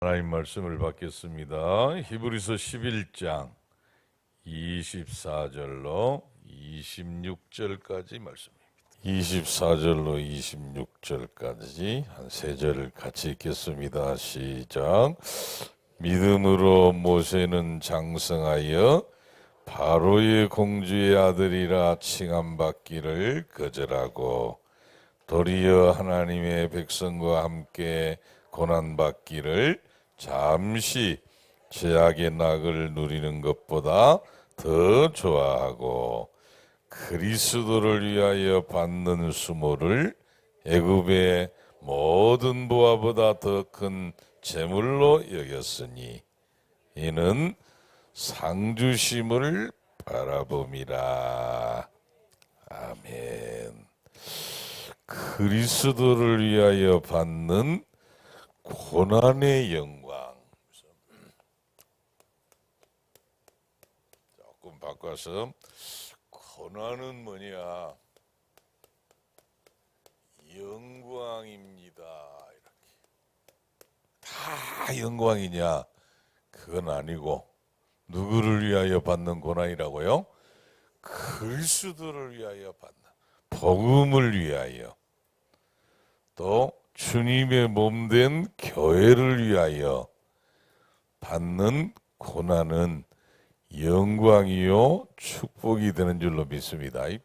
하나님 말씀을 받겠습니다. 히브리서 11장 24절로 26절까지 말씀입니다. 24절로 26절까지 한 세 절 같이 읽겠습니다. 시작. 믿음으로 모세는 장성하여 바로의 공주의 아들이라 칭함받기를 거절하고 도리어 하나님의 백성과 함께 고난받기를 잠시 죄악의 낙을 누리는 것보다 더 좋아하고 그리스도를 위하여 받는 수모를 애굽의 모든 보화보다 더 큰 재물로 여겼으니 이는 상주심을 바라봄이라. 아멘. 그리스도를 위하여 받는 고난의 영광. 조금 바꿔서 고난은 뭐냐? 영광입니다. 이렇게. 다 영광이냐? 그건 아니고 누구를 위하여 받는 고난이라고요? 그리스도를 위하여 받는, 복음을 위하여, 또 주님의 몸된 교회를 위하여 받는 고난은 영광이요 축복이 되는 줄로 믿습니다. 그래서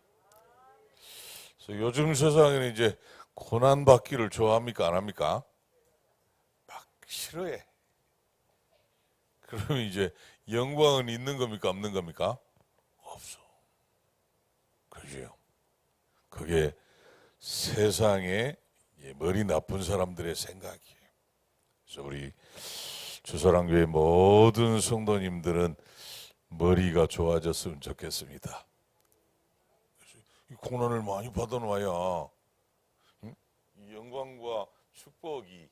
요즘 세상에는 이제 고난 받기를 좋아합니까? 안 합니까? 막 싫어해. 그러면 이제 영광은 있는 겁니까? 없는 겁니까? 없어. 그죠? 그게 세상에 머리 나쁜 사람들의 생각이에요. 그래서 우리 주사랑교회 모든 성도님들은 머리가 좋아졌으면 좋겠습니다. 이 고난을 많이 받아놔야 이 영광과 축복이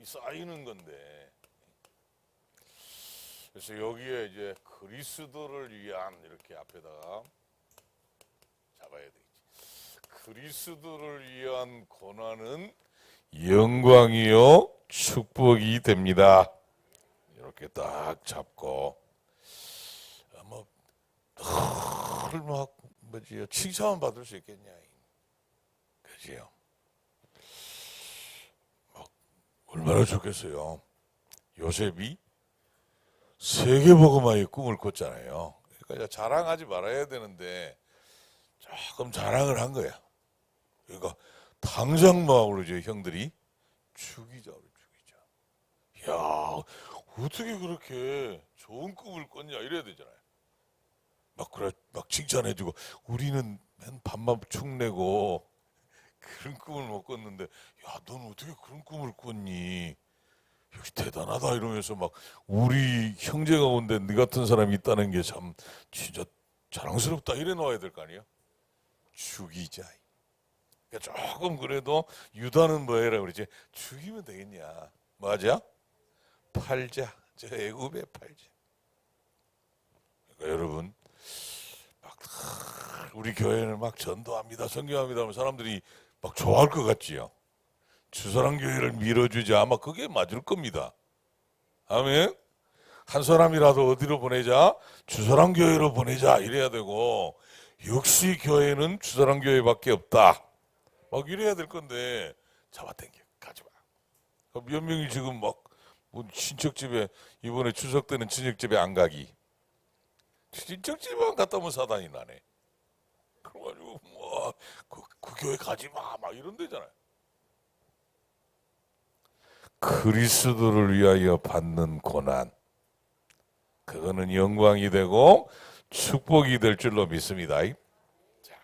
쌓이는 건데, 그래서 여기에 이제 그리스도를 위한 이렇게 앞에다가 잡아야 되겠지. 그리스도를 위한 고난은 영광이요 축복이 됩니다. 이렇게 딱 잡고 막 뭐지요? 칭찬만 받을 수 있겠냐? 그지요? 막 얼마나 좋겠어요. 요셉이 세계복음화의 꿈을 꿨잖아요. 그러니까 자랑하지 말아야 되는데 조금 자랑을 한 거야. 그러니까 당장 막 그러죠. 형들이 죽이자. 야, 어떻게 그렇게 좋은 꿈을 꿨냐 이래야 되잖아요. 막 칭찬해주고, 우리는 맨 밤만 축내고 그런 꿈을 못 꿨는데, 야, 넌 어떻게 그런 꿈을 꿨니? 역시 대단하다 이러면서 막 우리 형제 가운데 네 같은 사람이 있다는 게 참 진짜 자랑스럽다 이래 놓아야 될 거 아니에요? 죽이자. 그러니까 조금 그래도 유다는 뭐 해라 그러지? 죽이면 되겠냐? 맞아? 팔자. 저 애굽에 팔자. 그러니까 여러분, 막 우리 교회는 막 전도합니다, 성경합니다 하면 사람들이 막 좋아할 것 같지요. 주사랑교회를 밀어주자. 아마 그게 맞을 겁니다. 아멘. 한 사람이라도 어디로 보내자? 주사랑교회로 보내자 이래야 되고, 역시 교회는 주사랑교회밖에 없다 막 이래야 될 건데 잡아당겨 가지마. 몇 명이 지금 막 뭐 친척집에 이번에 추석 때는 친척집에 안 가기, 친척집만 갔다 오면 사단이 나네. 그래가지고 뭐 그 교회 가지마 막 이런 데잖아요. 그리스도를 위하여 받는 고난, 그거는 영광이 되고 축복이 될 줄로 믿습니다. 자,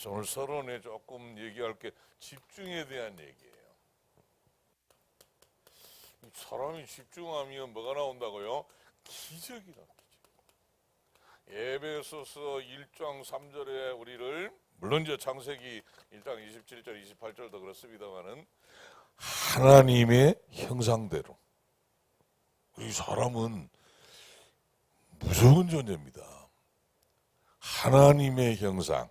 오늘 서론에 조금 얘기할 게 집중에 대한 얘기예요. 사람이 집중하면 뭐가 나온다고요? 기적이 나옵니다. 에베소서 1장 3절에 우리를, 물론 이제 창세기 1장 27절 28절도 그렇습니다만은, 하나님의 형상대로, 이 사람은 무서운 존재입니다. 하나님의 형상.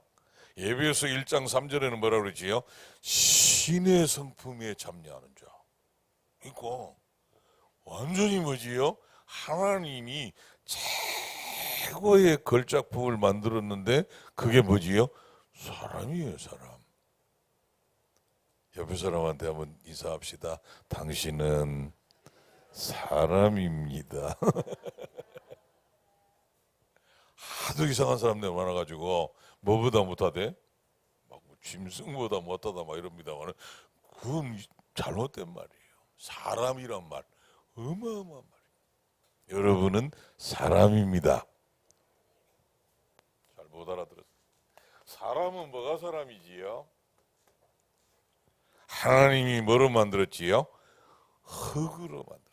에베소 1장 3절에는 뭐라 그러지요? 신의 성품에 참여하는 자. 않고 완전히 뭐지요? 하나님이 최고의 걸작품을 만들었는데 그게 뭐지요? 사람이에요, 사람. 옆에 사람한테 한번 인사합시다. 당신은 사람입니다. 하도 이상한 사람들 많아가지고 뭐보다 못하대? 막 짐승보다 못하다 막 이럽니다만 그건 잘못된 말이에요. 사람이란 말 어마어마한 말이에요. 여러분은 사람입니다. 잘 못 알아들었어요. 사람은 뭐가 사람이지요? 하나님이 뭐로 만들었지요? 흙으로 만들었습니다.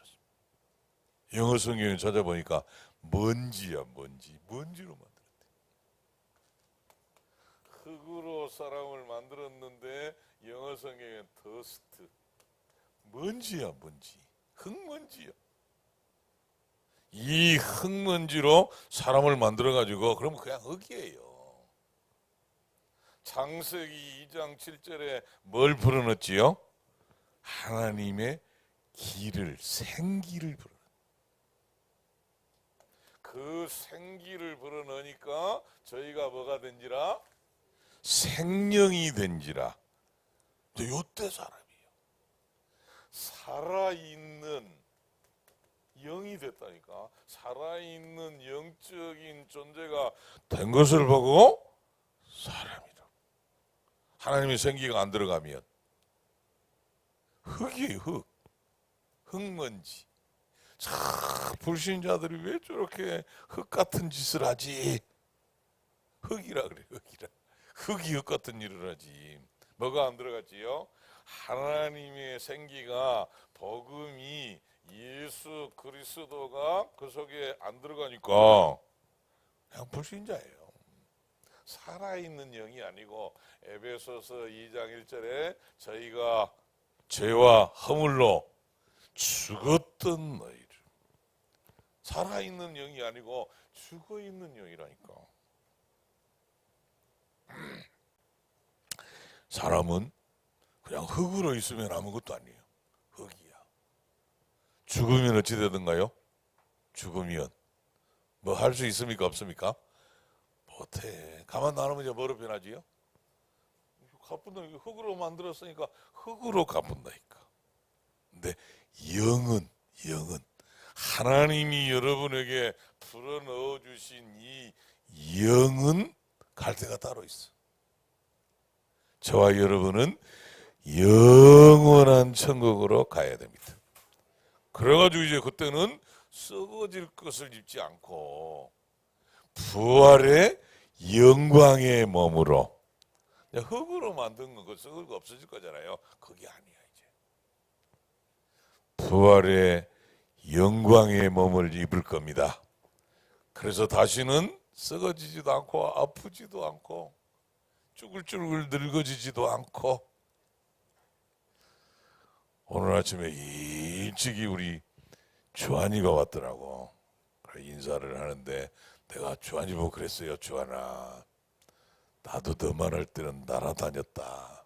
영어 성경을 찾아보니까 먼지야, 먼지로 만들었대. 흙으로 사람을 만들었는데 영어 성경엔 더스트, 먼지야, 먼지, 흙먼지야. 이 흙먼지로 사람을 만들어가지고 그러면 그냥 흙이에요. 창세기 2장 7절에 뭘 불어넣었지요? 하나님의 기를, 생기를 불어넣었어요. 그 생기를 불어넣으니까 저희가 뭐가 된지라? 생명이 된지라. 요때 사람이에요. 살아있는 영이 됐다니까. 살아있는 영적인 존재가 된 것을 보고 사람이다. 하나님의 생기가 안 들어가면 흙이에요, 흙. 흙먼지. 참 불신자들이 왜 저렇게 흙 같은 짓을 하지? 흙이라 그래, 흙이라. 흙이 흙 같은 일을 하지. 뭐가 안 들어갔지요? 하나님의 생기가, 복음이, 예수 그리스도가 그 속에 안 들어가니까 그냥 불신자예요. 살아있는 영이 아니고 에베소서 2장 1절에 저희가 죄와 허물로 죽었던 너희를, 살아있는 영이 아니고 죽어있는 영이라니까. 사람은 그냥 흙으로 있으면 아무것도 아니에요. 흙이야. 죽으면 어찌 되든가요? 죽으면 뭐 할 수 있습니까? 없습니까? 못해. 가만 놔두면 이제 뭐로 변하지요? 가뿐다. 흙으로 만들었으니까 흙으로 가뿐다니까. 근데 영은 하나님이 여러분에게 불어넣어 주신 이 영은 갈 데가 따로 있어. 저와 여러분은 영원한 천국으로 가야 됩니다. 그래가지고 이제 그때는 썩어질 것을 입지 않고 부활의 영광의 몸으로, 흙으로 만든 거, 그 썩을 거 없어질 거잖아요. 그게 아니야. 이제 부활의 영광의 몸을 입을 겁니다. 그래서 다시는 썩어지지도 않고 아프지도 않고 쭈글쭈글 늙어지지도 않고. 오늘 아침에 일찍이 우리 주한이가 왔더라고. 인사를 하는데 내가 주한이 보고 그랬어요. 주한아, 나도 너만 할 때는 날아다녔다.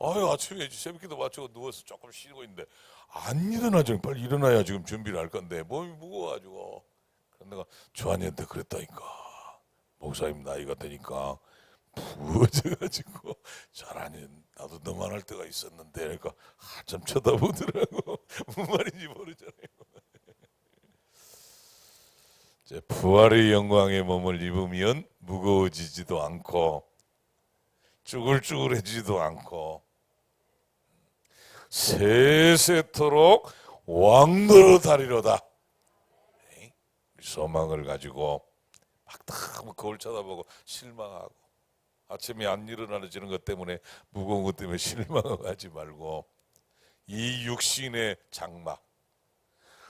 아유, 아침에 새벽기도 마치고 누워서 조금 쉬고 있는데 안 일어나죠. 빨리 일어나야 지금 준비를 할 건데 몸이 무거워가지고. 그래서 내가 주한이한테 그랬다니까. 목사님 나이가 되니까 부어져가지고 잘하니 나도 너만 할 때가 있었는데. 그러니까 한참 쳐다보더라고. 무슨 말인지 모르잖아요. 이제 부활의 영광의 몸을 입으면 무거워지지도 않고 쭈글쭈글해지지도 않고 세세토록 왕노로 다리로다. 소망을 가지고 막 거울 쳐다보고 실망하고 아침에 안 일어나지는 것 때문에, 무거운 것 때문에 실망하지 말고 이 육신의 장막,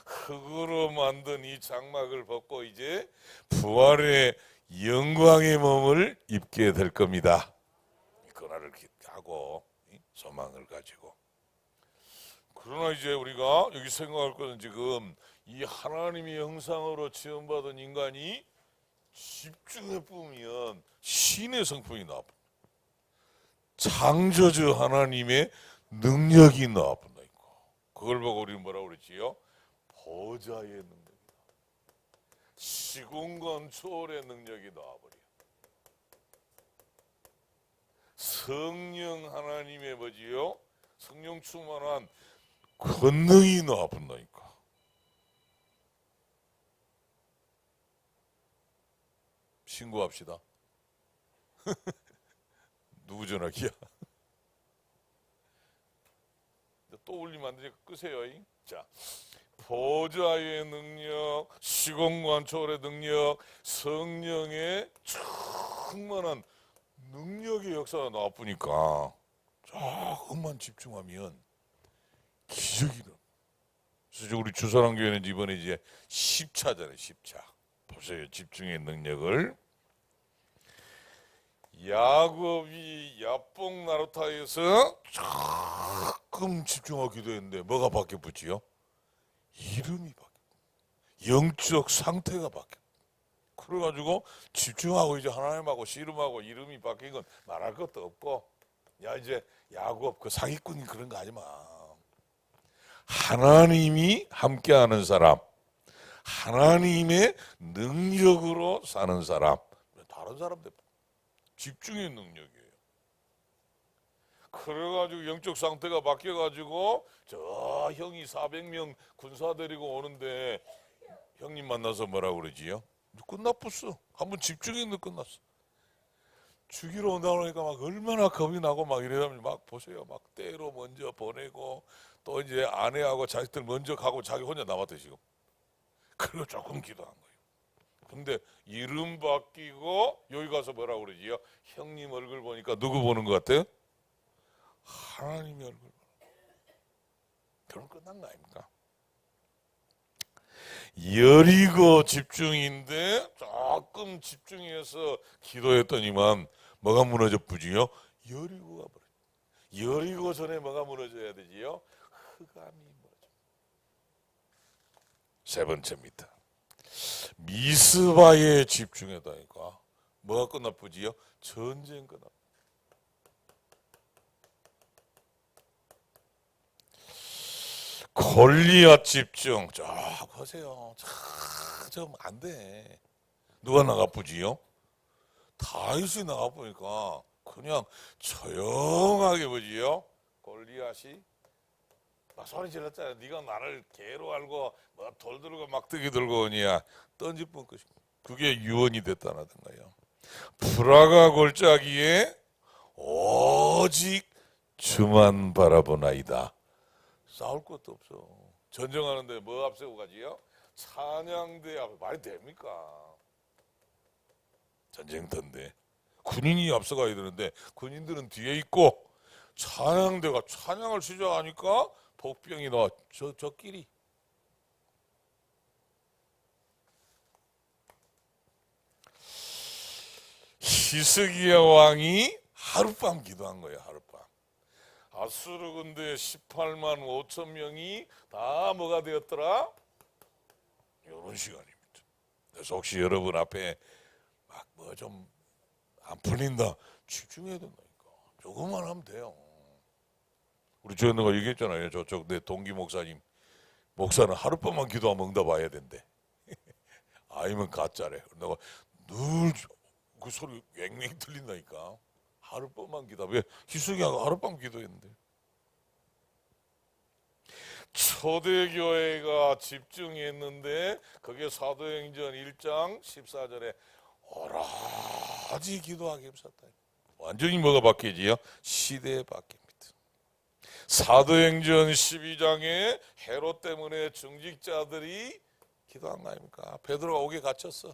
흙으로 만든 이 장막을 벗고 이제 부활의 영광의 몸을 입게 될 겁니다. 그날을 하고 소망을 가지고. 그러나 이제 우리가 여기 생각할 것은 지금 이 하나님의 형상으로 지음받은 인간이 집중해 보면 신의 성품이 나와. 창조주 하나님의 능력이 나와. 그걸 보고 우리는 뭐라고 그랬지요? 보좌의 능력이다. 시공간 초월의 능력이 나와버려. 성령 하나님의 뭐지요? 성령 충만한 권능이 나와본다니까. 신고합시다. 누구 전화기야? 또 울리면 안 되니까 끄세요. 자, 보좌의 능력, 시공간 초월의 능력, 성령의 충만한 능력의 역사가 나와보니까 조금만 집중하면 기적이 나. 그래서 우리 주사랑교회는 이번에 이제 10차잖아요. 10차. 보세요. 집중의 능력을. 야곱이 야복 나루타에서 조금 집중하고 기도했는데 뭐가 바뀌어 붙지요? 이름이 바뀌어. 영적 상태가 바뀌어. 그래가지고 집중하고 이제 하나님하고 씨름하고 이름이 바뀐 건 말할 것도 없고, 야 이제 야곱 그 사기꾼이 그런 거 하지 마. 하나님이 함께하는 사람, 하나님의 능력으로 사는 사람, 다른 사람들 집중의 능력이에요. 그래가지고 영적 상태가 바뀌어가지고 저 형이 400명 군사 데리고 오는데 형님 만나서 뭐라고 그러지요? 끝났었어. 한번 집중했는데 끝났어. 죽이러 온다고 하니까 막 얼마나 겁이 나고 막 이러면 막 보세요. 막 때로 먼저 보내고 또 이제 아내하고 자식들 먼저 가고 자기 혼자 남았대 지금. 그리고 조금 기도한 거예요. 근데 이름 바뀌고 여기 가서 뭐라고 그러지요? 형님 얼굴 보니까 누구 보는 것 같아요? 하나님의 얼굴. 결혼 끝난 거 아닙니까? 여리고 집중인데 조금 집중해서 기도했더니만 뭐가 무너져 부지요? 여리고가 무너져. 여리고 전에 뭐가 무너져야 되지요? 흑암이 무너져. 세 번째입니다. 미스바에 집중했다니까. 뭐가 끝나쁘지요? 전쟁 끝나. 골리앗 집중. 자 보세요. 좀 안 돼. 누가 나가쁘지요? 다윗이 나가보니까 그냥 조용하게 보지요. 골리앗이 막 소리 질렀잖아요. 네가 나를 개로 알고 뭐 돌 들고 막대기 들고 오니야 던질 뻔 것이. 그게 유언이 됐다는 거예요. 프라가 골짜기에 오직 주만 바라보나이다. 싸울 것도 없어. 전쟁하는데 뭐 앞세고 가지요? 찬양대 앞에 말이 됩니까? 전쟁터인데 군인이 앞서가야 되는데 군인들은 뒤에 있고 찬양대가 찬양을 시작하니까 복병이 나와. 저끼리 히스기야 왕이 하룻밤 기도한 거예요. 하룻밤. 아수르 군대 18만 5천 명이 다 뭐가 되었더라? 이런 시간입니다. 그래서 혹시 여러분 앞에 막 뭐 좀 안 풀린다 집중해야 된다니까. 조금만 하면 돼요. 우리 저희가 얘기했잖아요. 저쪽 내 동기 목사님, 목사는 하룻밤만 기도하면 응답 와야 된대. 아니면 가짜래. 내가 늘 그 소리 왱왱 들린다니까. 하룻밤만 기도. 왜 희숙이하고 하룻밤 기도했는데. 초대교회가 집중했는데 그게 사도행전 1장 14절에 오라지 기도하게 힘썼다. 완전히 뭐가 바뀌지요? 시대에 바뀝니다. 사도행전 12장에 헤롯 때문에 중직자들이 기도한 거 아닙니까? 베드로가 옥에 갇혔어.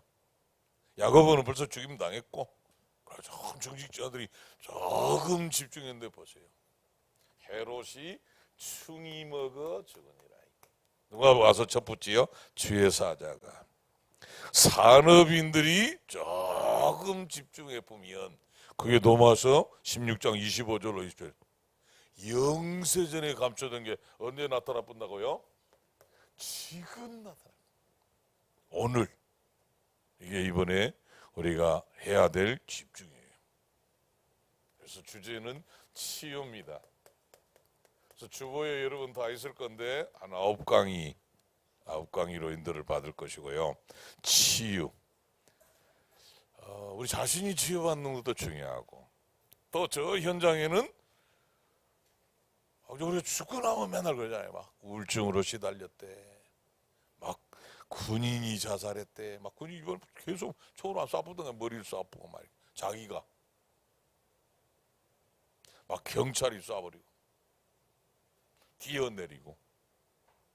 야고보는 벌써 죽임 당했고, 조금 중직자들이 조금 집중했는데 보세요. 헤롯이 충이 먹어 죽으니라. 누가 와서 첩붙지요? 주의 사자가. 산업인들이 조금 집중해 보면 그게 넘어서 16장 25절로 20절. 영세전에 감춰둔 게 언제 나타나 본다고요? 지금 나타나. 오늘. 이게 이번에 우리가 해야 될 집중이에요. 그래서 주제는 치유입니다. 그래서 주보에 여러분 다 있을 건데 한 9강의로 인도를 받을 것이고요. 치유. 우리 자신이 치유받는 것도 중요하고, 또 저 현장에는 우리 죽고 나면 맨날 그러잖아요. 막 우울증으로 시달렸대, 막 군인이 자살했대, 막 군인이 계속 총으로 안 쏴보던가 머리를 쏴보고 말이야. 자기가 막 경찰이 쏴버리고 뛰어내리고.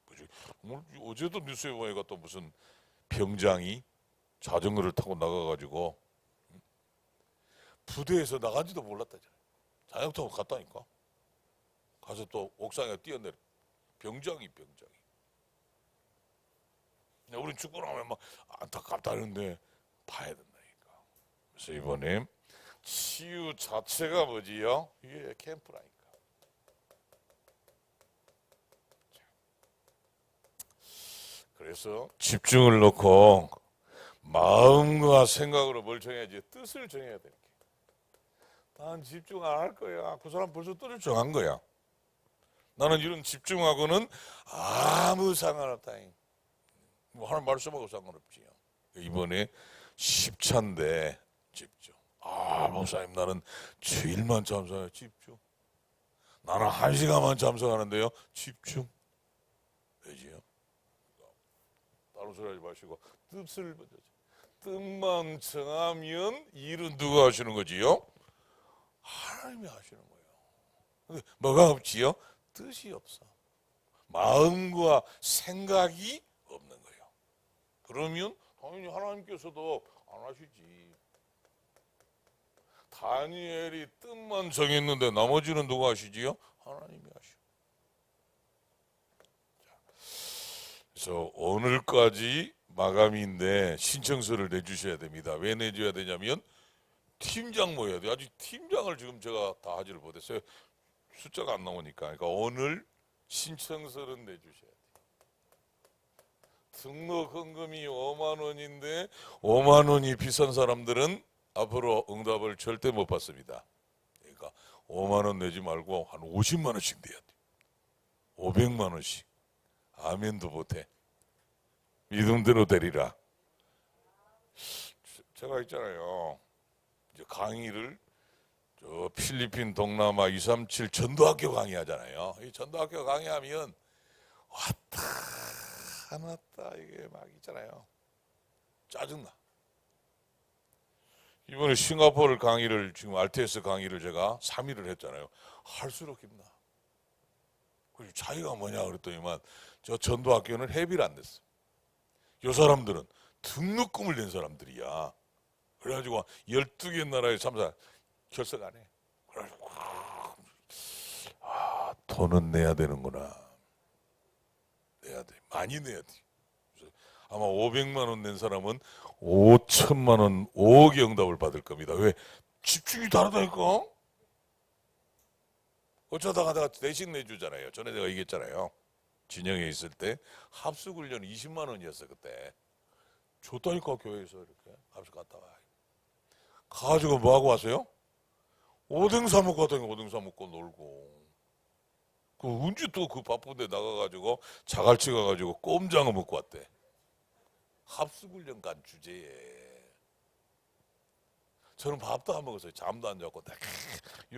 그지? 어제도 뉴스에 보니까 또 무슨 병장이 자전거를 타고 나가가지고 부대에서 나간지도 몰랐다잖아요. 자전거 타고 갔다니까. 가서 또 옥상에 뛰어내려. 병장이. 우린 죽고 나면 막 안타깝다는데 봐야 된다니까. 그래서 이번에 치유 자체가 뭐지요? 이게 캠프라니까. 그래서 집중을 놓고 마음과 생각으로 뭘 정해야지? 뜻을 정해야 돼. 난 집중 안 할 거야. 그 사람 벌써 뜻을 정한 거야. 나는 이런 집중하고는 아무 상관없다. 뭐 하는 말씀하고 상관없지요. 이번에 10차인데 집중. 목사님, 나는 주일만 참석해요. 집중. 나는 1시간만 참석하는데요. 집중. 되지요? 다른 소리 하지 마시고 뜻을 먼저. 뜻만 정하면 일은 누가 하시는 거지요? 하나님이 하시는 거예요. 근데 뭐가 없지요? 뜻이 없어. 마음과 생각이 없는 거예요. 그러면 당연히 하나님께서도 안 하시지. 다니엘이 뜻만 정했는데 나머지는 누가 하시지요? 하나님이 하시고. 그래서 오늘까지 마감인데 신청서를 내주셔야 됩니다. 왜 내줘야 되냐면 팀장 모여야 돼요. 아직 팀장을 지금 제가 다 하지를 못했어요. 숫자가 안 나오니까. 그러니까 오늘 신청서를 내주셔야 돼요. 등록 헌금이 5만 원인데 5만 원이 비싼 사람들은 앞으로 응답을 절대 못 받습니다. 그러니까 5만 원 내지 말고 한 50만 원씩 내야 돼요. 500만 원씩. 아멘도 못해. 믿음대로 되리라. 제가 있잖아요. 이제 강의를 저 필리핀 동남아 237 전도학교 강의하잖아요. 이 전도학교 강의하면 왔다 안 왔다 이게 막 있잖아요. 짜증나. 이번에 싱가포르 강의를 지금 RTS 강의를 제가 3일을 했잖아요. 할수록 힘나. 그리고 차이가 뭐냐 그랬더니만 저 전도학교는 회비를 안 냈어. 이 사람들은 등록금을 낸 사람들이야. 그래가지고 12개 나라에 참사 결석 안 해. 그래가지고 돈은 내야 되는구나. 내야 돼. 많이 내야 돼. 그래서 아마 500만 원 낸 사람은 5천만 원, 5억의 응답을 받을 겁니다. 왜? 집중이 다르다니까? 어쩌다가 내가 대신 내주잖아요. 전에 내가 얘기했잖아요. 진영에 있을 때 합숙훈련 20만 원이었어 그때. 줬다니까 교회에서 이렇게 합숙 갔다가. 가지고 뭐하고 왔어요? 오뎅 사 먹고 왔더니 오뎅 사 먹고 놀고. 그 언제 또 그 바쁜데 나가가지고 자갈치 가가지고 꼼장어 먹고 왔대. 합숙훈련 간 주제에. 저는 밥도 안 먹었어요. 잠도 안 잤고.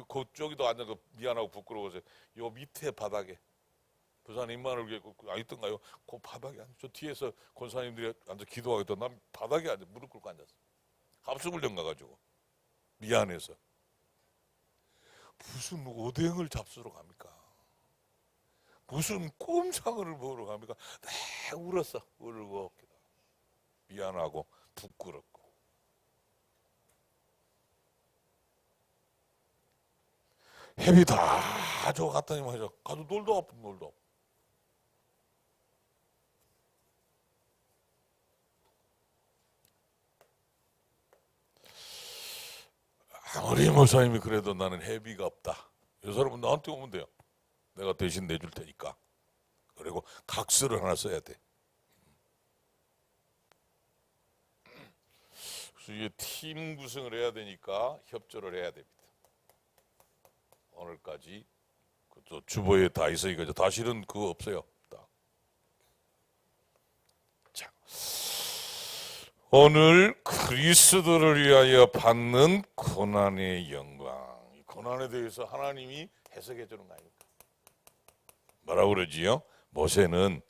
그쪽에도 앉아서 미안하고 부끄러워서 요 밑에 바닥에 부산 임만을 위해 있던가요? 그 바닥에 앉아. 저 뒤에서 권사님들이 앉아 기도하겠다. 난 바닥에 앉아 무릎 꿇고 앉았어. 합숙훈련 가가지고 미안해서. 무슨 오뎅을 잡수러 갑니까? 무슨 꼼장어를 먹으러 갑니까? 네, 울었어. 울고 미안하고 부끄럽고. 햇이 다 저 갔다니 말이야. 가도 놀도 아프 놀도 아프. 아무리 목사님이 그래도 나는 회비가 없다. 이 사람은 나한테 오면 돼요. 내가 대신 내줄 테니까. 그리고 각서를 하나 써야 돼. 그래서 이게 팀 구성을 해야 되니까 협조를 해야 됩니다. 오늘까지 그 또 주보에 다 있으니까 다시는 그거 없어요. 자, 오늘 그리스도를 위하여 받는 고난의 영광. 이 고난에 대해서 하나님이 해석해 주는 거 아닙니까? 뭐라고 그러지요? 모세는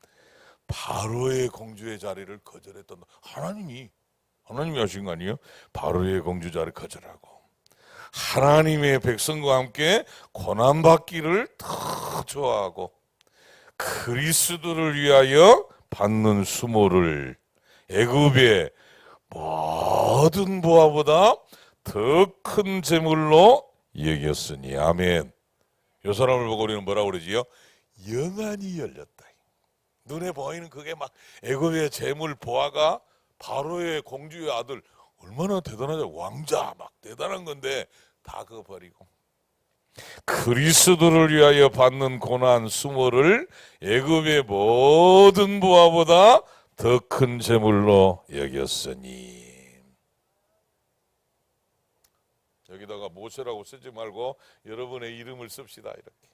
바로의 공주의 자리를 거절했던, 하나님이 하신 거 아니에요? 바로의 공주 자리를 거절하고 하나님의 백성과 함께 고난받기를 더 좋아하고 그리스도를 위하여 받는 수모를 애굽의 모든 보화보다 더 큰 재물로 여겼으니. 아멘. 이 사람을 보고 우리는 뭐라고 그러지요? 영안이 열렸다. 눈에 보이는 그게 막 애굽의 재물 보화가 바로의 공주의 아들, 얼마나 대단하죠. 왕자 막 대단한 건데 다 그거 버리고 그리스도를 위하여 받는 고난 수모를 애굽의 모든 보화보다 더 큰 재물로 여겼으니. 여기다가 모세라고 쓰지 말고 여러분의 이름을 씁시다. 이렇게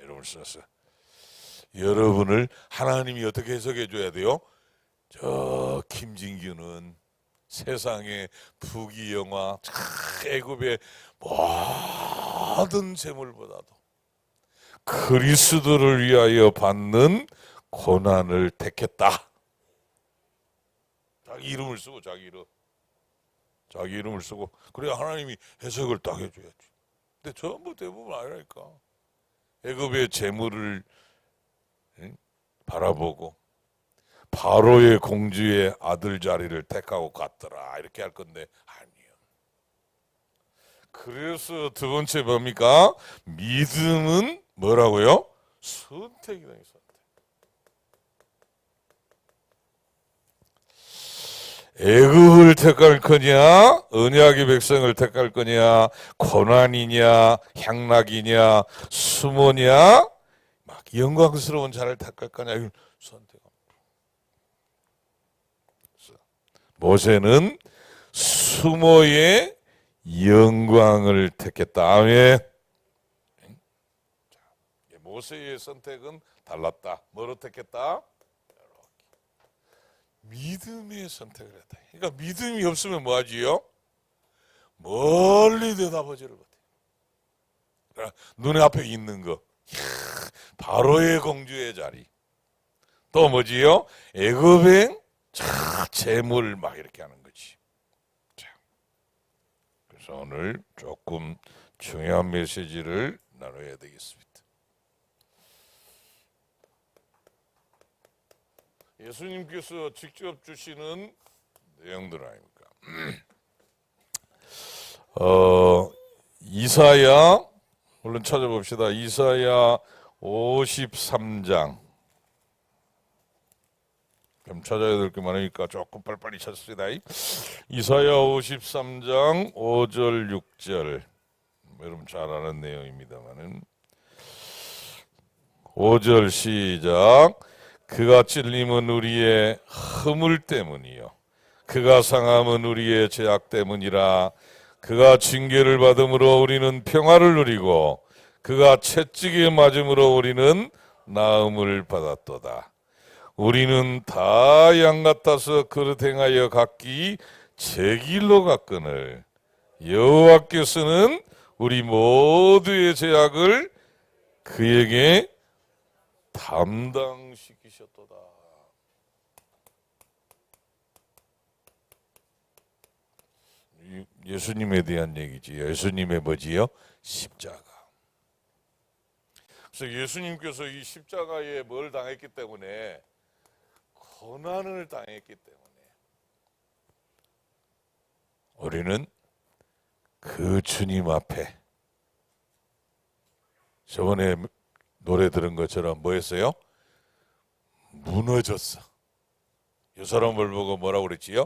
이름을 써서 여러분을 하나님이 어떻게 해석해 줘야 돼요? 저 김진규는 세상의 부귀영화 애굽의 모든 재물보다도 그리스도를 위하여 받는 고난을 택했다. 자기 이름을 쓰고 자기 이름을 쓰고 그래야 하나님이 해석을 딱 해줘야지. 근데 전부 대부분 아니라니까. 애굽의 재물을 바라보고 바로의 공주의 아들 자리를 택하고 갔더라 이렇게 할 건데 아니요. 그래서 두 번째 뭡니까? 믿음은 뭐라고요? 선택이다. 선택. 애굽을 택할 거냐, 언약의 백성을 택할 거냐, 고난이냐, 향락이냐, 수모냐, 막 영광스러운 자를 택할 거냐, 이걸 선택합니다. 모세는 수모의 영광을 택했다. 아멘. 모세의 선택은 달랐다. 뭐로 택했다? 믿음의 선택을 했다. 그러니까 믿음이 없으면 뭐하지요? 멀리 내다보지를 못해. 그러니까 눈에 앞에 있는 거, 바로의 공주의 자리, 또 뭐지요? 애굽의 재물 막 이렇게 하는 거지. 자, 그래서 오늘 조금 중요한 메시지를 나눠야 되겠습니다. 예수님께서 직접 주시는 내용들 아닙니까? 이사야, 얼른 찾아봅시다. 이사야 53장. 좀 찾아야 될 게 많으니까 조금 빨리빨리 찾습니다. 이사야 53장 5절 6절. 여러분 잘 아는 내용입니다만은 5절 시작. 그가 찔림은 우리의 허물 때문이요 그가 상함은 우리의 죄악 때문이라. 그가 징계를 받음으로 우리는 평화를 누리고 그가 채찍에 맞음으로 우리는 나음을 받았도다. 우리는 다 양 같아서 그릇 행하여 각기 제 길로 갔거늘 여호와께서는 우리 모두의 죄악을 그에게 담당시키셨도다. 예수님에 대한 얘기지. 예수님의 뭐지요? 십자가. 그래서 예수님께서 이 십자가에 뭘 당했기 때문에, 고난을 당했기 때문에 우리는 그 주님 앞에 저번에 노래 들은 것처럼 뭐 했어요? 무너졌어. 이 사람을 보고 뭐라고 그랬지요?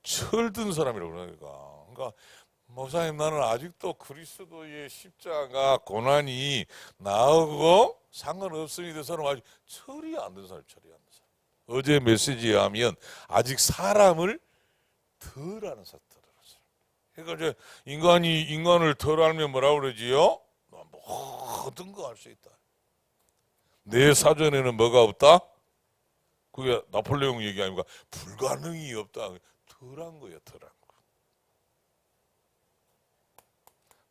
철든 사람이라고 그러니까. 그러니까 목사님, 나는 아직도 그리스도의 십자가 고난이 나오고 상관없습니다. 사람 아직 철이 안 된 사람, 철이 안 된 사람. 어제 메시지에 하면 아직 사람을 덜 아는 사람. 그러니까 이제 인간을 덜 알면 뭐라고 그러지요? 모든 거 할 수 있다. 내 사전에는 뭐가 없다? 그게 나폴레옹 얘기 아닙니까? 불가능이 없다. 덜한 거예요, 덜한 거.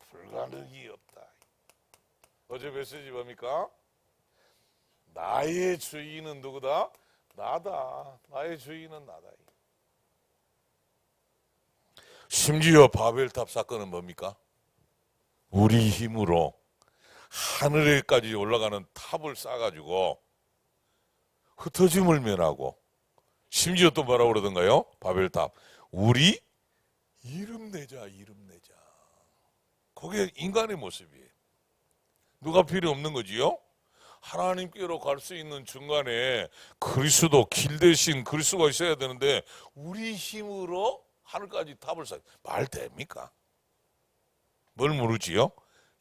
불가능이 없다. 어제 메시지 뭡니까? 나의 주인은 누구다? 나다. 나의 주인은 나다. 심지어 바벨탑 사건은 뭡니까? 우리 힘으로 하늘에까지 올라가는 탑을 쌓아가지고 흩어짐을 면하고, 심지어 또 뭐라고 그러던가요? 바벨탑, 우리 이름 내자, 이름 내자. 그게 인간의 모습이에요. 누가 필요 없는 거지요? 하나님께로 갈 수 있는 중간에 그리스도, 길 대신 그리스도가 있어야 되는데 우리 힘으로 하늘까지 탑을 쌓, 말 됩니까? 뭘 모르지요?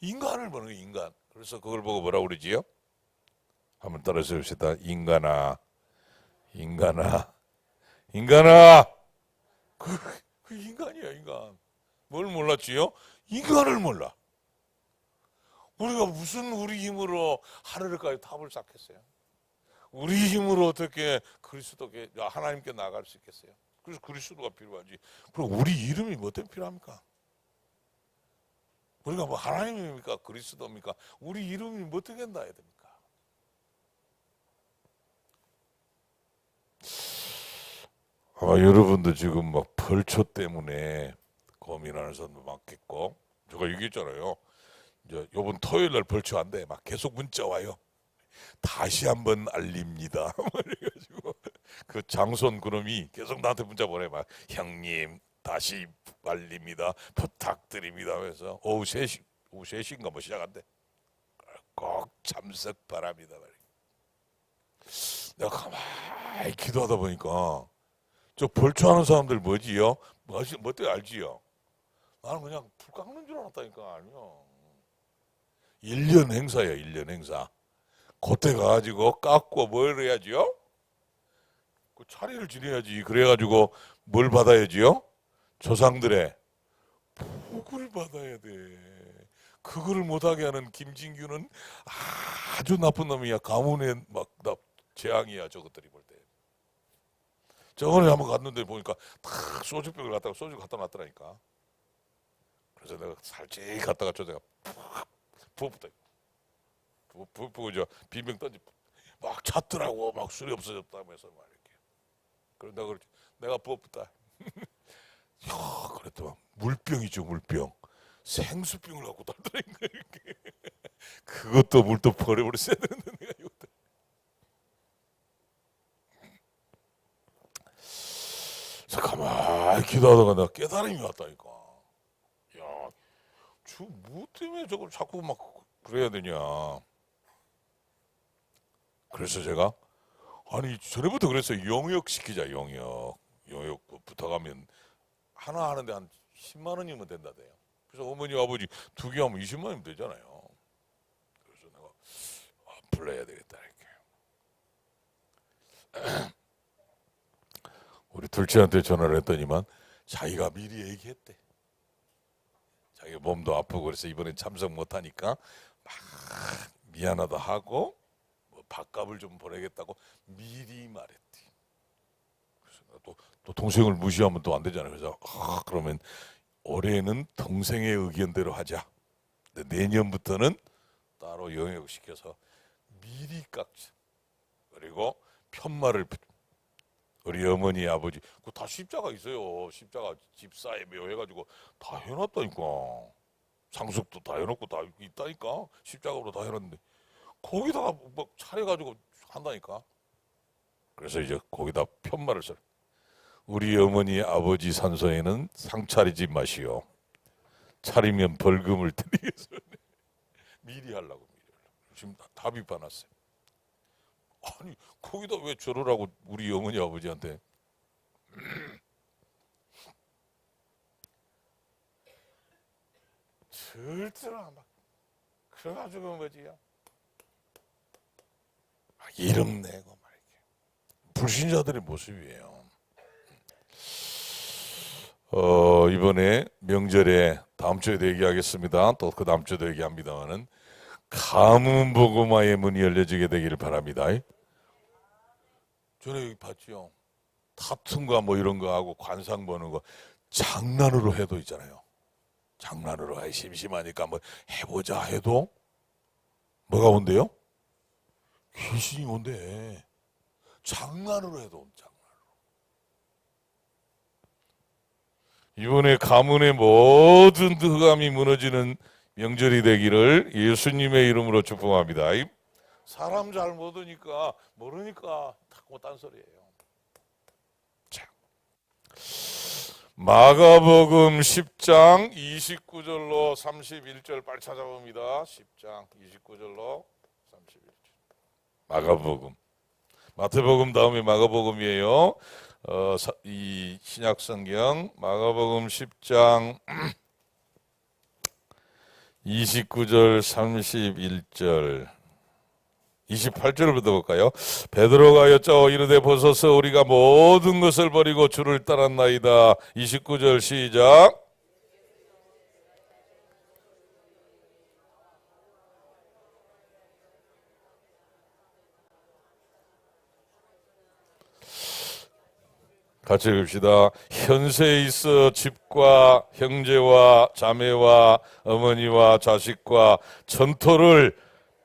인간을 보는 거예요, 인간. 그래서 그걸 보고 뭐라고 그러지요? 한번 따라서 봅시다. 인간아, 인간아, 인간아. 그 인간이야, 인간. 뭘 몰랐지요? 인간을 몰라. 우리가 무슨 우리 힘으로 하늘까지 탑을 쌓겠어요? 우리 힘으로 어떻게 그리스도께, 하나님께 나아갈 수 있겠어요? 그래서 그리스도가 필요하지. 그럼 우리 이름이 뭐 때문에 필요합니까? 우리가 뭐 하나님입니까? 그리스도입니까? 우리 이름이 뭐 어떻게 나야 됩니까? 아마 여러분도 지금 막 벌초 때문에 고민하는 사람도 많겠고, 제가 얘기했잖아요. 이제 요번 토요일 날 벌초 안 돼. 막 계속 문자 와요. 다시 한번 알립니다. 그래가지고 그 장손 그놈이 계속 나한테 문자 보내. 막 형님 다시 알립니다. 부탁드립니다. 그래서 오후 3시인가 뭐 시작한대. 꼭 참석 바랍니다. 내가 가만히 기도하다 보니까 저 벌초하는 사람들 뭐지요? 뭐 때 알지요? 나는 그냥 불 깎는 줄 알았다니까. 아니요. 1년 행사야, 1년 행사. 그때 가가지고 깎고 뭘 해야지요? 그 차례를 지내야지. 그래가지고 뭘 받아야지요? 조상들의 복을 받아야 돼. 그거를 못하게 하는 김진규는 아주 나쁜 놈이야. 가문의 막 재앙이야. 저것들이 볼 때. 저번에 한번 갔는데 보니까 다 소주병을 갖다가 소주 갖다 놨더라니까. 그래서 내가 살짝 갔다가 저 내가 부었다. 부고 저 비명 던지 막 찼더라고. 막 술이 없어졌다면서 막 이렇게. 그런다 그러지. 내가 부었다. 그랬더만 물병이죠, 물병. 생수병을 갖고 달더라니까 이렇게. 그것도 물도 버려버렸어야 되는데 내가 이것도. 그래서 가만히 기도하다가 내가 깨달음이 왔다니까. 야, 뭐 때문에 저걸 자꾸 막 그래야 되냐. 그래서 제가 아니 전에부터 그랬어요. 영역시키자. 영역 부탁하면 하나 하는데 한 10만 원이면 된다대요. 그래서 어머니 아버지 두 개 하면 20만 원이면 되잖아요. 그래서 내가 불러야 되겠다 이렇게. 우리 둘째한테 전화를 했더니만 자기가 미리 얘기했대. 자기 몸도 아프고 그래서 이번엔 참석 못하니까 막 미안하다 하고 뭐 밥값을 좀 보내겠다고 미리 말했대. 그래서 또 동생을 무시하면 또 안 되잖아요. 그래서 그러면 올해는 동생의 의견대로 하자. 근데 내년부터는 따로 영역시켜서 미리 깎자. 그리고 편말을 우리 어머니 아버지 그 다 십자가 있어요. 십자가 집사에 묘해가지고 다 해놨다니까. 상속도 다 해놓고 다 있다니까. 십자가로 다 해놨는데 거기다가 막 차려가지고 한다니까. 그래서 이제 거기다 편말을 써. 우리 어머니 아버지 산소에는 상 차리지 마시오. 차리면 벌금을 드리겠습니다. 미리 하려고. 지금 다 비판했어요. 아니 거기다 왜 저러라고 우리 어머니 아버지한테. 절대로 안 봐. 그래가지고 뭐지요? 이름 내고 막 이렇게. 불신자들의 모습이에요. 이번에 명절에 다음 주에도 얘기하겠습니다. 또 그 다음 주에도 얘기합니다만은 가문 복음화의 문이 열려지게 되기를 바랍니다. 전에 여기 봤죠. 탑승과 뭐 이런 거 하고 관상 보는 거 장난으로 해도 있잖아요. 장난으로 심심하니까 뭐 해보자 해도 뭐가 온대요? 귀신이 온대. 장난으로 해도 장난으로. 이번에 가문의 모든 흑암이 무너지는 명절이 되기를 예수님의 이름으로 축복합니다. 사람 잘 모르니까 자꾸 딴소리예요. 자, 마가복음 10장 29절로 31절 빨리 찾아봅니다. 10장 29절로 31절. 마가복음. 마태복음 다음에 마가복음이에요. 이 신약성경 마가복음 10장 29절 31절 28절부터 볼까요? 베드로가 여짜오 이르되 보소서 우리가 모든 것을 버리고 주를 따랐나이다. 29절 시작. 같이 읽읍시다. 현세에 있어 집과 형제와 자매와 어머니와 자식과 전토를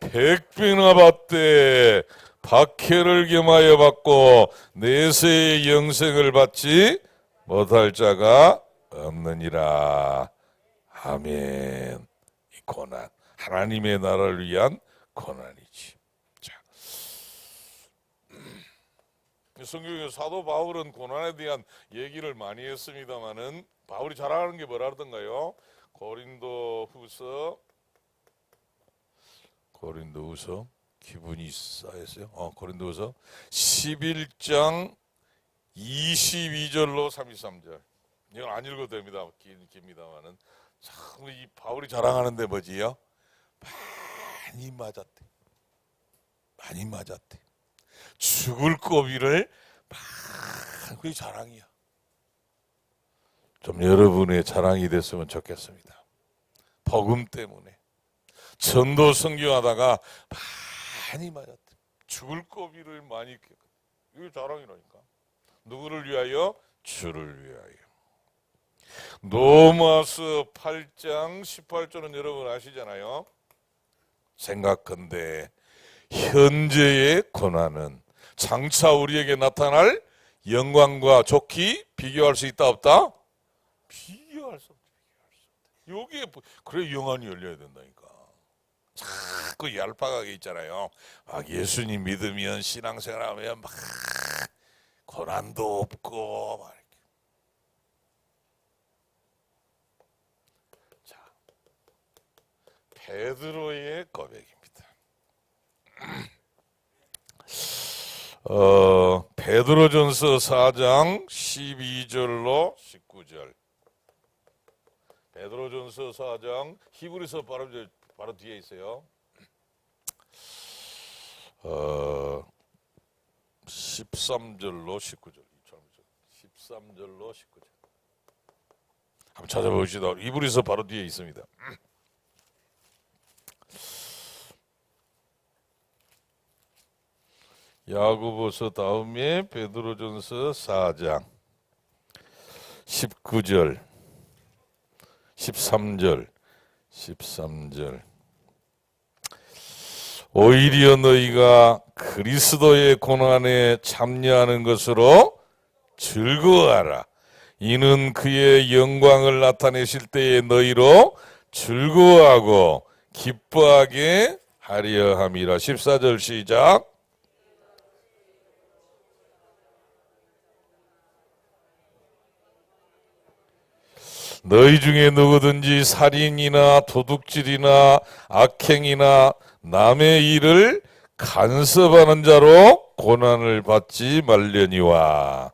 100배나 받되 박해를 겸하여 받고 내세의 영생을 받지 못할 자가 없느니라. 아멘. 이 고난, 하나님의 나라를 위한 고난이지. 자, 성경에 사도 바울은 고난에 대한 얘기를 많이 했습니다만은 바울이 잘하는 게 뭐라던가요? 고린도후서 기분이 쌓였어요. 고린도후서 11장 22절로 33절. 이건 안 읽어도 됩니다. 깁니다만은 참 이 바울이 자랑하는데 뭐지요? 많이 맞았대. 죽을 고비를 그게 자랑이야. 좀 여러분의 자랑이 됐으면 좋겠습니다. 복음 때문에 전도 선교하다가 많이 맞았대. 죽을 고비를 많이 겪었대. 이게 자랑이라니까. 누구를 위하여? 주를 위하여. 로마서 8장 18절은 여러분 아시잖아요. 생각컨대 현재의 고난은 장차 우리에게 나타날 영광과 좋기 비교할 수 있다 없다? 비교할 수 없다. 여기에 그래 영안이 열려야 된다니까. 자꾸 얄팍하게 있잖아요. 예수님 믿으면 신앙생활하면 막 고난도 없고 막 이렇게. 자, 베드로의 고백입니다. 베드로전서 4장 12절로 19절. 베드로전서 4장 히브리서 바로 뒤에 있어요. 13절로 19절. 13절로 19절. 한번 찾아보시다. 히브리서 바로 뒤에 있습니다. 야고보서 다음에 베드로전서 4장 19절 13절 오히려 너희가 그리스도의 고난에 참여하는 것으로 즐거워하라. 이는 그의 영광을 나타내실 때에 너희로 즐거워하고 기뻐하게 하려 함이라. 14절 시작. 너희 중에 누구든지 살인이나 도둑질이나 악행이나 남의 일을 간섭하는 자로 고난을 받지 말려니와.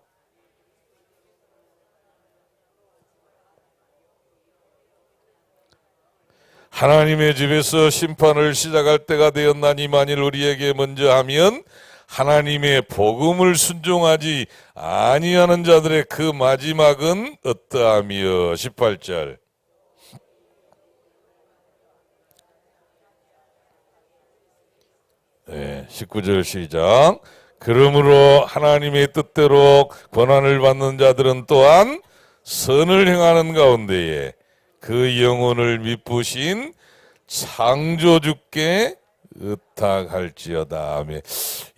하나님의 집에서 심판을 시작할 때가 되었나니 만일 우리에게 먼저 하면 하나님의 복음을 순종하지 아니하는 자들의 그 마지막은 어떠하며. 18절 19절 시작. 그러므로 하나님의 뜻대로 권한을 받는 자들은 또한 선을 행하는 가운데에 그 영혼을 미쁘신 창조주께 의탁할지어다. 아멘.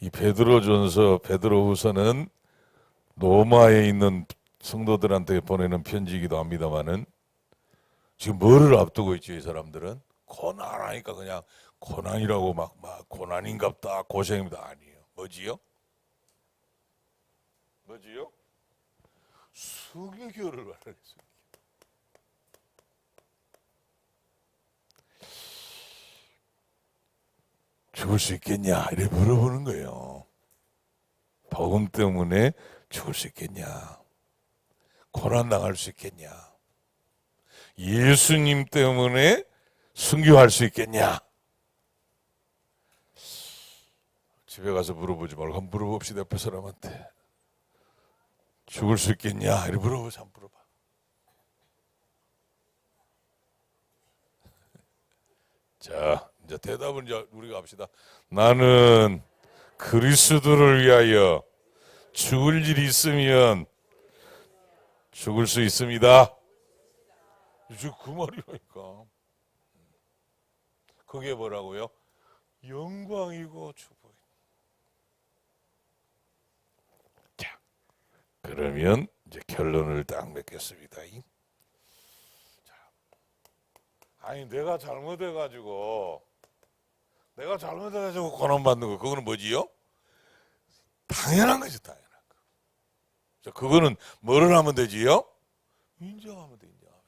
이 베드로전서, 베드로후서는 로마에 있는 성도들한테 보내는 편지이기도 합니다만은 지금 뭐를 앞두고 있지 이 사람들은? 고난하니까 그냥 고난이라고 막 고난인갑다 고생입니다 아니에요. 뭐지요? 뭐지요? 순교를 말하겠어요. 죽을 수 있겠냐 이래 물어보는 거예요. 복음 때문에 죽을 수 있겠냐? 고난 당할 수 있겠냐? 예수님 때문에 순교할 수 있겠냐? 집에 가서 물어보지 말고 한번 물어봅시다. 옆에 사람한테 죽을 수 있겠냐? 이렇게 물어보자. 한번 물어봐. 자, 이제 대답은 이제 우리가 합시다. 나는 그리스도를 위하여 죽을 일이 있으면 죽을 수 있습니다. 그 말이라니까. 그게 뭐라고요? 영광이고 축복이. 자, 그러면 이제 결론을 딱 맺겠습니다. 자, 아니 내가 잘못해가지고 고난 받는 거 그거는 뭐지요? 당연한 거지, 당연한 거. 자, 그거는 뭐를 하면 되지요? 인정하면 돼, 인정하면.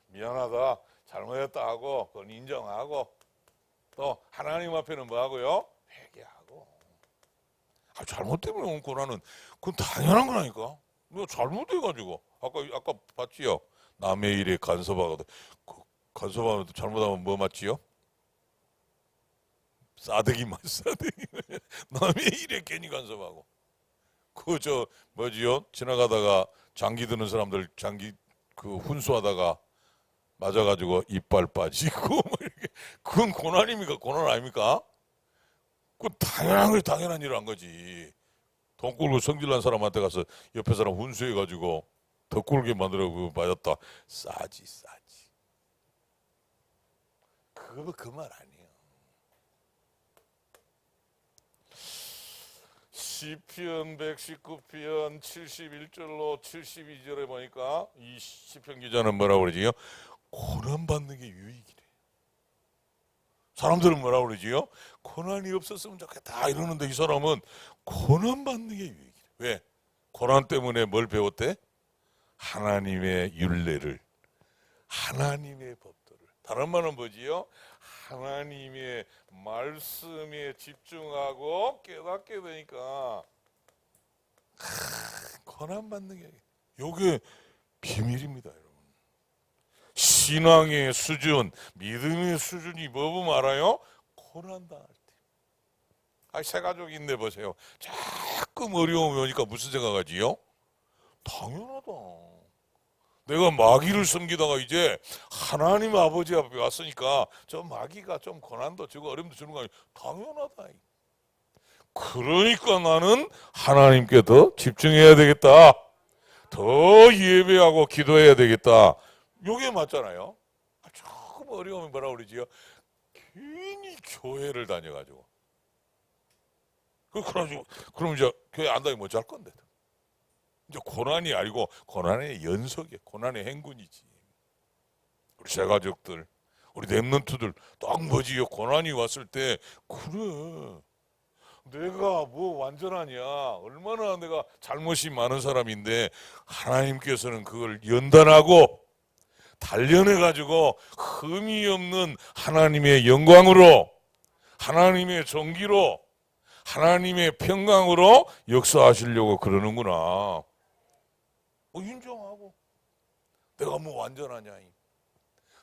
미안하다, 잘못했다 하고 그건 인정하고 또 하나님 앞에는 뭐 하고요? 회개하고. 잘못 때문에 온 고난은 그건 당연한 거라니까. 너 잘못해가지고 아까 봤지요? 남의 일에 간섭하거든. 간섭하면 잘못하면 뭐 맞지요? 싸대기 맞 싸대기. 남의 일에 괜히 간섭하고. 뭐지요? 지나가다가 장기 드는 사람들 장기 훈수하다가 맞아가지고 이빨 빠지고 뭐 이렇게. 그건 고난입니까? 고난 아닙니까? 그건 당연한 일을 한 거지. 돈 꿀고 성질난 사람한테 가서 옆에 사람 훈수해가지고 더 꿀게 만들어 맞았다. 싸지. 그거 그 말 아니에요. 시편 119편 71절로 72절에 보니까 이 시편 기자는 뭐라고 그러지요? 고난받는 게 유익이래. 사람들은 뭐라고 그러지요? 고난이 없었으면 좋겠다 이러는데 이 사람은 고난받는 게 유익이래. 왜? 고난 때문에 뭘 배웠대? 하나님의 율례를, 하나님의 법도를. 다른 말은 뭐지요? 하나님의 말씀에 집중하고 깨닫게 되니까 고난받는 게 요게 비밀입니다, 여러분. 신앙의 수준, 믿음의 수준이 뭐고 알아요? 고난당할 때. 새 가족인데 보세요. 자꾸 어려움이 오니까 무슨 생각하지요? 당연하다. 내가 마귀를 섬기다가 이제 하나님 아버지 앞에 왔으니까 저 마귀가 좀 고난도 주고 어려움도 주는 거 아니에요. 당연하다. 그러니까 나는 하나님께 더 집중해야 되겠다. 더 예배하고 기도해야 되겠다. 요게 맞잖아요. 조금 어려우면 뭐라고 그러지요? 괜히 교회를 다녀가지고. 그래가지고 그럼 이제 교회 안 다니면 어쩔 건데. 이제 고난이 아니고 고난의 연속이야. 고난의 행군이지. 우리 새가족들, 우리 랩런트들 딱 뭐지요? 고난이 왔을 때 그래. 내가 뭐 완전하냐? 얼마나 내가 잘못이 많은 사람인데 하나님께서는 그걸 연단하고 단련해가지고 흠이 없는 하나님의 영광으로, 하나님의 정기로, 하나님의 평강으로 역사하시려고 그러는구나. 인정하고. 내가 뭐 완전하냐?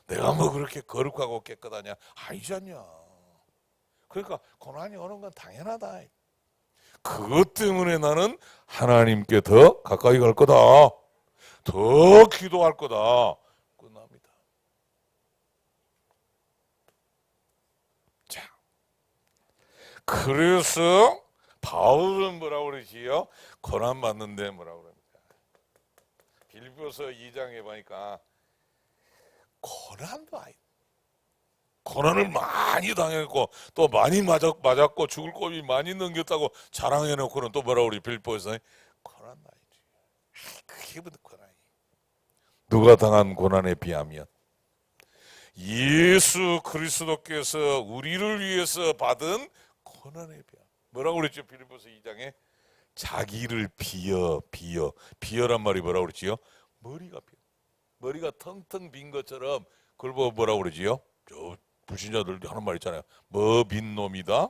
내가 뭐 그렇게 거룩하고 깨끗하냐? 아니잖냐. 그러니까 고난이 오는 건 당연하다. 그것 때문에 나는 하나님께 더 가까이 갈 거다. 더 기도할 거다. 끝납니다. 자, 그래서 바울은 뭐라고 그러지요? 고난 받는데 뭐라고 그럽니까? 빌립보서 2장에 보니까 고난도 아니, 고난을 많이 당했고 또 많이 맞았고 죽을 고비 많이 넘겼다고 자랑해놓고는 또 뭐라고 그러지? 빌립보에서 고난 아니지. 그게 무슨 고난이? 누가 당한 고난에 비하면 예수 그리스도께서 우리를 위해서 받은 고난에 비하면 뭐라고 그랬죠? 빌립보서 2장에 자기를 비어란 말이 뭐라고 그랬지요? 머리가 비어. 머리가 텅텅 빈 것처럼 그걸 보고 뭐라고 그러지요? 저 불신자들 하는 말 있잖아요. 뭐 빈 놈이다?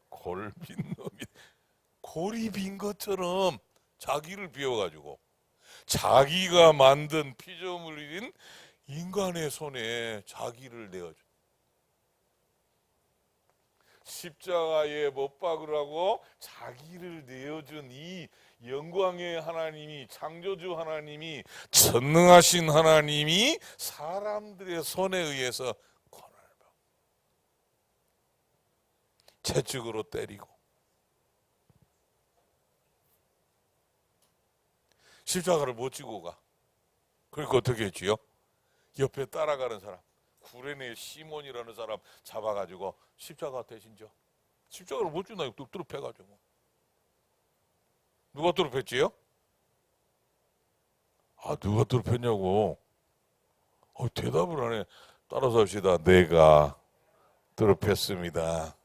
골 빈 놈이다. 골이 빈 것처럼 자기를 비워가지고 자기가 만든 피조물인 인간의 손에 자기를 내어줘. 십자가에 못 박으라고 자기를 내어준 이 영광의 하나님이, 창조주 하나님이, 전능하신 하나님이 사람들의 손에 의해서 고난을 받고 채찍으로 때리고 십자가를 못 지고 가. 그러니까 어떻게 했지요? 옆에 따라가는 사람, 구레네 시몬이라는 사람 잡아가지고 십자가 대신 져. 십자가를 못 주나 뚝뚝 패가지고. 누가 뚝뚝 팼지요? 아, 누가 뚝뚝 팼냐고. 대답을 안 해. 따라서 합시다. 내가 뚝뚝 팼습니다.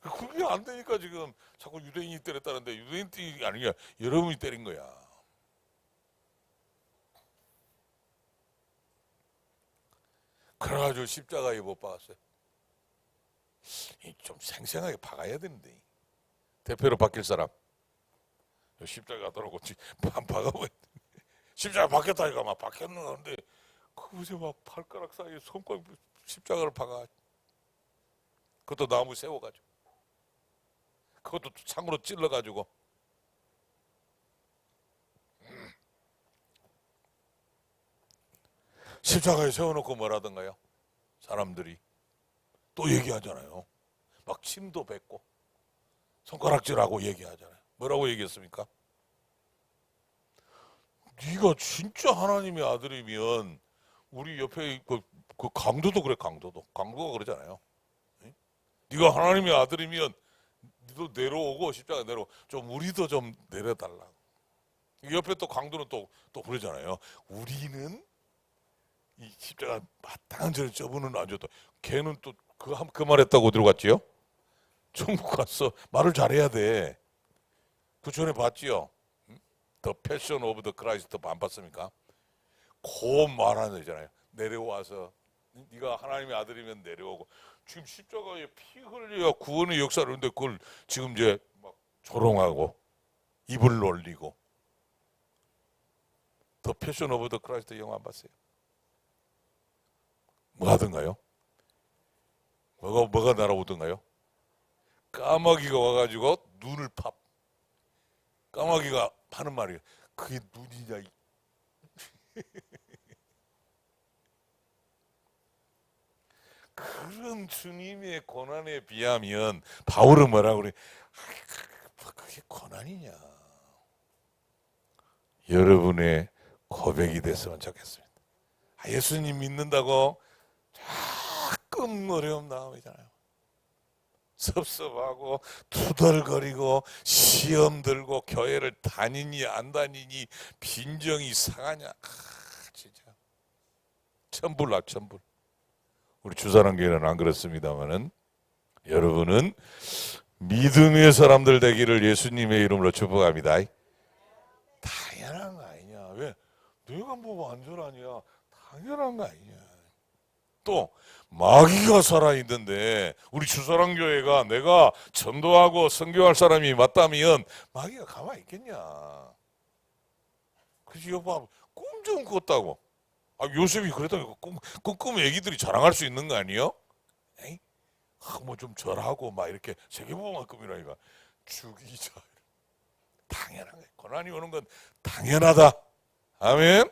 그게 안 되니까 지금 자꾸 유대인이 때렸다는데 유대인이 아니야. 여러분이 때린 거야. 그래가지고 십자가에 못 박았어요. 좀 생생하게 박아야 되는데. 대표로 바뀔 사람. 십자가 들어오고 박아보야 돼. 십자가 박혔다 이거 막 박혔는데 그것이 막 발가락 사이에 손가락 십자가를 박아. 그것도 나무 세워가지고. 그것도 창으로 찔러가지고. 십자가에 세워놓고 뭐라던가요? 사람들이 또 얘기하잖아요. 막 침도 뱉고 손가락질하고 얘기하잖아요. 뭐라고 얘기했습니까? 네가 진짜 하나님의 아들이면 우리 옆에 그 강도도 그래. 강도가 그러잖아요. 네가 하나님의 아들이면 너도 내려오고 십자가 내려오고 좀 우리도 좀 내려달라고. 옆에 또 강도는 또 그러잖아요. 우리는 이 십자가 마땅한 죄를 저분은 안 줬다. 걔는 또 그 말했다고 어디로 갔지요? 천국 갔어. 말을 잘해야 돼. 그 전에 봤지요? The Passion of the Christ 안 봤습니까? 그 말하는 거잖아요. 내려와서 네가 하나님의 아들이면 내려오고 지금 십자가에 피 흘려 구원의 역사를 하는데 그걸 지금 이제 막 조롱하고 입을 놀리고. The Passion of the Christ 영화 안 봤어요? 뭐 하던가요? 뭐가 날아오던가요? 까마귀가 와가지고 눈을 팝. 까마귀가 하는 말이에요. 그게 눈이냐? 그런 주님의 고난에 비하면 바울은 뭐라고 그래? 그게 고난이냐? 여러분의 고백이 됐으면 좋겠습니다. 예수님 믿는다고 조금 어려움 나오잖아요. 섭섭하고 투덜거리고 시험 들고 교회를 다니니 안 다니니 빈정이 상하냐. 진짜 천불. 우리 주사랑교회는 안 그렇습니다만은 여러분은 믿음의 사람들 되기를 예수님의 이름으로 축복합니다. 당연한 거 아니냐. 왜? 내가 뭐 완전하냐. 당연한 거 아니냐. 또 마귀가 살아있는데 우리 주사랑교회가 내가 전도하고 선교할 사람이 맞다면 마귀가 가만히 있겠냐. 그래서 여보 꿈 좀 꿨다고. 요셉이 그랬다고 꿈 애기들이 자랑할 수 있는 거 아니에요? 뭐 좀 절하고 막 이렇게 세계보고만 꿈이라니까 죽이자. 당연한 거예요. 고난이 오는 건 당연하다. 아멘.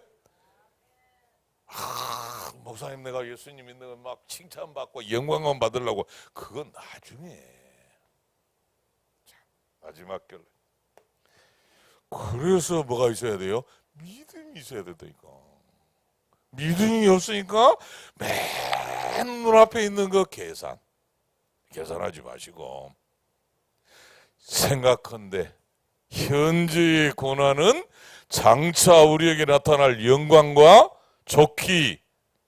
목사님 내가 예수님 믿는 건 막 칭찬받고 영광만 받으려고 그건 나중에 마지막 결론. 그래서 뭐가 있어야 돼요? 믿음이 있어야 된다니까. 믿음이 없으니까 맨 눈앞에 있는 거 계산하지 마시고 생각한데 현재의 고난은 장차 우리에게 나타날 영광과 좋기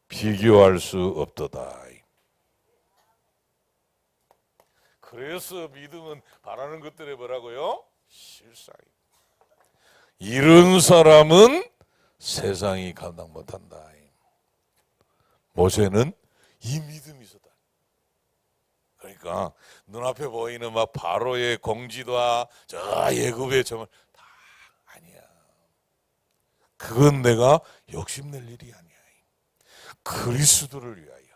비교할 수 없도다. 그래서 믿음은 바라는 것들에 뭐라고요? 실상이. 이런 사람은 세상이 감당 못한다. 모세는 이 믿음이 있었다. 그러니까 눈앞에 보이는 막 바로의 공지도와 저 예굽의 점을 다 아니야. 그건 내가 욕심낼 일이 아니야. 그리스도를 위하여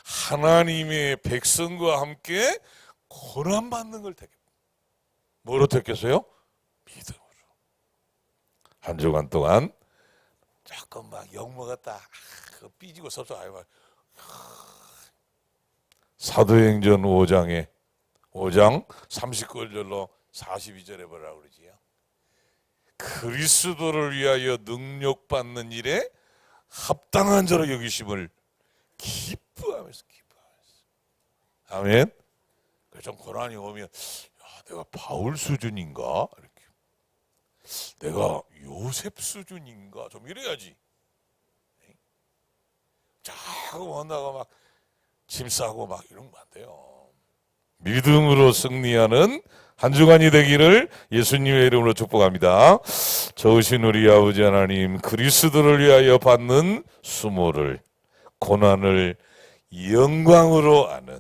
하나님의 백성과 함께 고난받는 걸 택했다. 뭐로 택했어요? 믿음으로. 한 주간 동안 조금 막 욕먹었다. 삐지고 섭섭하고 사도행전 5장 39절로 42절에 뭐라고 그러지요? 그리스도를 위하여 능력받는 일에 합당한 자로 여기심을 기뻐하면서. 아멘. 좀 고난이 오면 야, 내가 바울 수준인가? 이렇게. 내가 요셉 수준인가? 좀 이래야지. 자꾸 원다가 막 짐 싸고 막 이러면 안 돼요. 믿음으로 승리하는 한 주간이 되기를 예수님의 이름으로 축복합니다. 좋으신 우리 아버지 하나님, 그리스도를 위하여 받는 수모를, 고난을 영광으로 아는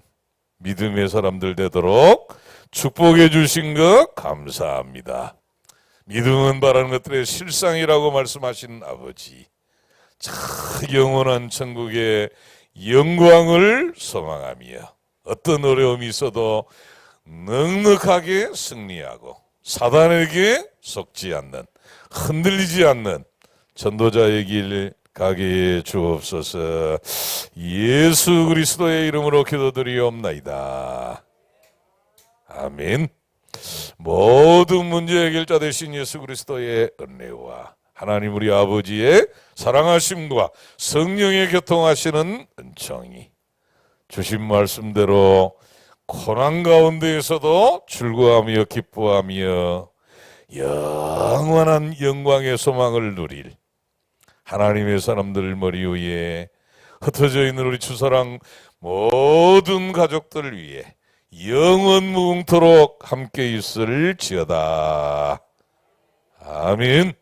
믿음의 사람들 되도록 축복해 주신 것 감사합니다. 믿음은 바라는 것들의 실상이라고 말씀하신 아버지, 참 영원한 천국의 영광을 소망하며 어떤 어려움이 있어도 넉넉하게 승리하고 사단에게 속지 않는, 흔들리지 않는 전도자의 길 가게 해 주옵소서. 예수 그리스도의 이름으로 기도드리옵나이다. 아멘. 모든 문제 해결자 되신 예수 그리스도의 은혜와 하나님 우리 아버지의 사랑하심과 성령의 교통하시는 은총이 주신 말씀대로 고난 가운데에서도 즐거워하며 기뻐하며 영원한 영광의 소망을 누릴 하나님의 사람들 머리 위에 흩어져 있는 우리 주사랑 모든 가족들 위해 영원 무궁토록 함께 있을지어다. 아멘.